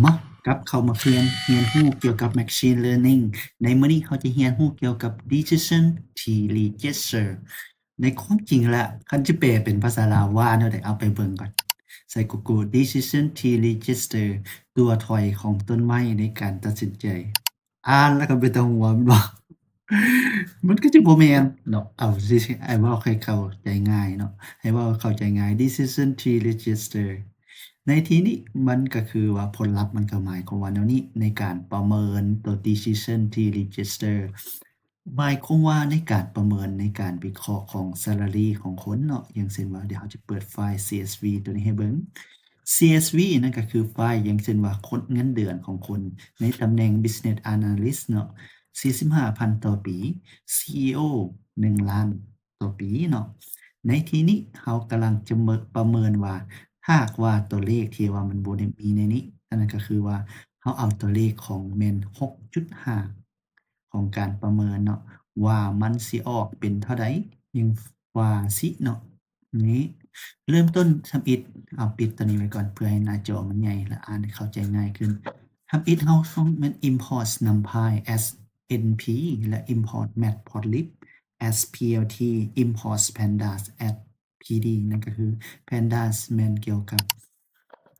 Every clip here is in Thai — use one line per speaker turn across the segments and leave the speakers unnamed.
มากลับเข้ามาเรียนรู้เกี่ยวกับ Machine Learning ในมื้อนี้เราจะเรียนรู้เกี่ยวกับ Decision Tree Register ในความจริงแล้วคันสิแปลเป็นภาษาลาวว่าแนวใดเอาไปเบิ่งก่อนใส่ Google Decision Tree Register ตัวถอยของต้นไม้ในการตัดสินใจอ่านแล้วก็เป็นตาหัวแม่นบ่ มันก็จะบ่แม่นเนาะเอาสิให้เว้าให้เข้าใจง่ายเนาะให้เว้าเข้าใจง่าย Decision Tree Register ในที่นี้มันก็คือว่าผลลัพธ์มันก็หมายความว่าแนวนี้ในการประเมินตัว Decision Tree Register หมายความว่าในการประเมินในการวิเคราะห์ของ Salary ของคนเนาะอย่างเช่นว่าเดี๋ยวเราจะเปิดไฟล์ CSV ตัวนี้ให้เบิ่ง CSV นั่นก็คือไฟล์อย่างเช่นว่าคนเงินเดือนของคนในตำแหน่ง Business Analyst เนาะ 45,000 ต่อปี CEO 1 ล้านต่อปีเนาะในที่นี้เรากำลังจะประเมินว่าถ้าหากว่าตัวเลขที่ว่ามันบ่ได้มีในนี้อันนั้นก็คือว่าเราเอาตัวเลขของแม่น 6.5 ของการประเมินเนาะว่ามันสิออกเป็นเท่าใดยังว่าสิเนาะนี้เริ่มต้นทำอิฐเอาปิดตัวนี้ไว้ก่อนเพื่อให้หน้าจอมันใหญ่และอ่านให้เข้าใจง่ายขึ้นทำอิฐเราต้องแม่น import numpy as np และ import matplotlib as plt import pandas as pd นั่นก็คือ pandas แม่นเกี่ยวกับ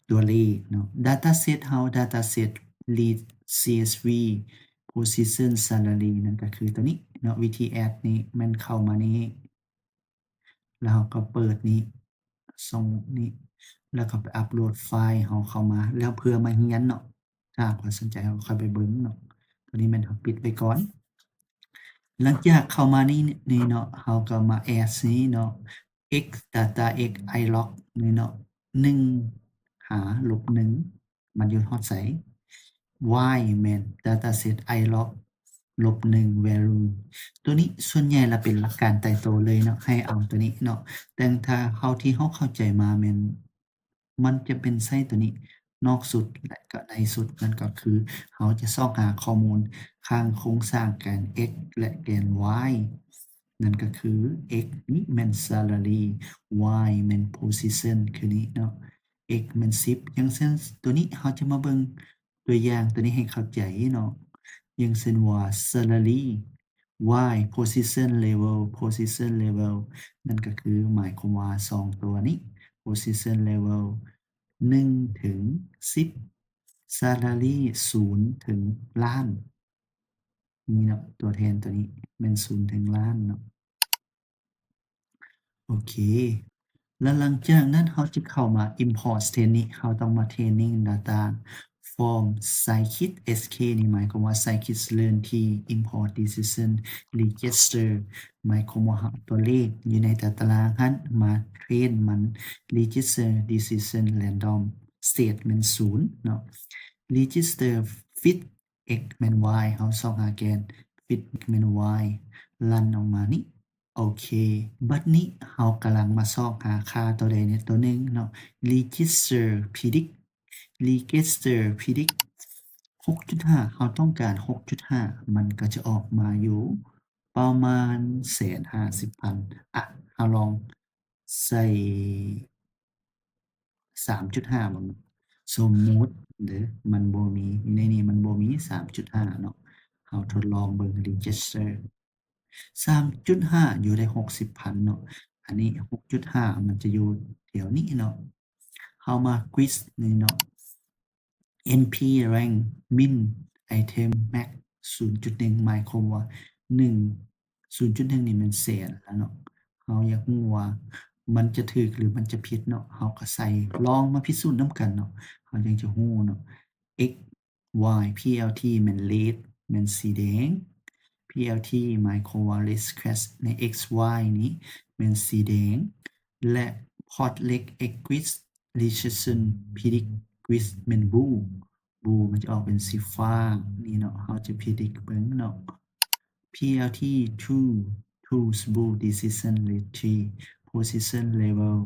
ตัวเลขเนาะ dataset เฮา dataset read csv position salary นั่นก็คือตัวนี้เนาะวิธี add นี้แม่นเข้ามานี้แล้วเราก็เปิดนี้ส่งนี้แล้วก็ไปอัปโหลดไฟล์เราเข้ามาแล้วเพื่อมาเรียนเนาะถ้าหากว่าสนใจเราค่อยไปเบิ่งเนาะตัวนี้แม่นเราปิดไว้ก่อนหลังจากเข้ามานี่เนาะเราก็มา add นี้เนาะ x data x ilog นี่เนาะ1หาลบ1มันอยู่ฮอดไส y แม่น dataset ilog ลบ1 value ตัวนี้ส่วนใหญ่แล้วเป็นหลักการตายตัวเลยเนาะให้เอาตัวนี้เนาะแต่ถ้าเฮาที่เฮาเข้าใจมาแม่นมันจะเป็นไส้ตัวนี้นอกสุดและก็ในสุดนั่นก็คือเฮาจะซอกหาข้อมูลข้างโครงสร้างแกน x และแกน y นั่นก็คือ x นี้แม่น salary y แม่น position คือนี้เนาะ x แม่น10อย่างเช่นตัวนี้เฮาจะมาเบิ่งตัวอย่างตัวนี้ให้เข้าใจเนาะอย่างเช่นว่า salary y position level นั่นก็คือหมายความว่า2ตัวนี้ position level 1ถึง10 salary 0ถึงล้านนี่เนาะตัวแทนตัวนี้แม่น0ถึงล้านเนาะโอเคแล้วหลังจากนั้นเราจะเข้ามา import training เราต้องมา training data from scikit-sk นี่หมายความว่า scikit-learn t import decision register หมายความว่าตัวเลขอยู่ในตารางหั้นมาเทรนมัน register decision random state แม่น0เนาะ register fit x แม่น y เราซอกหาแกน fit แม่น y รันออกมานี่โอเคบัดนี้เรากำลังมาซอกหาค่าตัวใดเนี่ยตัวหนึ่งเนาะ register predict 6.5 เราต้องการ 6.5 มันก็จะออกมาอยู่ประมาณ 150,000 อ่ะเราลองใส่ 3.5 เบิ่งสมมุติเด้อมันบ่มีในนี้มันบ่มี 3.5 เนาะเราทดลองเบิ่ง register 3.5 อยู่ได้ 60,000 เนาะอันนี้ 6.5 มันจะอยู่แถวนี้เนาะเรามา quiz นี่เนาะ NP rank min item max 0.1 หมายความว่า1 0.1 นี่มันแสนแล้วเนาะเราอยากรู้ว่ามันจะถูกหรือมันจะผิดเนาะเราก็ใส่ลองมาพิสูจน์นำกันเนาะเราจั่งจะรู้เนาะ x y plt แม่น red แม่นสีแดง plt หมายความว่า red crash ใน xy นี้แม่นสีแดงและ plotlet x quiz recession predict quiz แม่น blue มันจะออกเป็นสีฟ้านี่เนาะเราจะ predict เบิ่งเนาะ plt true blue decision tree position level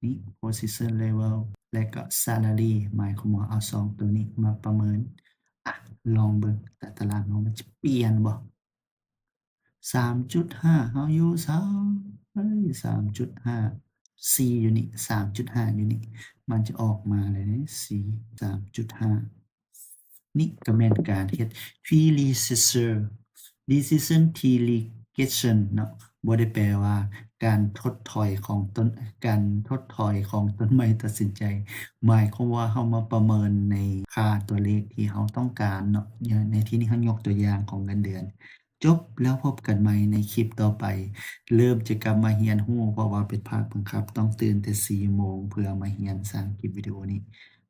นี้ position level และก็ salary หมายความว่าเอา2ตัวนี้มาประเมินอะลองเบิ่งแต่ตารางเฮามันจะเปลี่ยนบ่ 3.5 เฮาอยู่ไส 3.5 C อยู่นี่ 3.5 อยู่นี่ มันจะออกมาเลยเดะ C 3.5 นี่ก็แม่นการเฮ็ด predecessor decision delegation เนาะบ่ได้แปลว่าการถดถอยของตนการถดถอยของต้นไม้ตัดสินใจ หมายความว่าเรามาประเมินในค่าตัวเลขที่เราต้องการเนาะอย่างในที่นี้เรายกตัวอย่างของเงินเดือน จบแล้วพบกันใหม่ในคลิปต่อไป เริ่มจะกลับมาเรียนรู้เพราะว่าเป็นภาคบังคับต้องตื่นแต่4โมงเพื่อมาเรียนสร้างคลิปวิดีโอนี้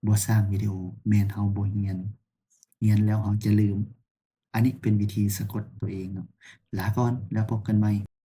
บ่สร้างวิดีโอแม่นเราบ่เรียน เรียนแล้วเราจะลืม อันนี้เป็นวิธีสะกดตัวเองเนาะลาก่อนแล้วพบกันใหม่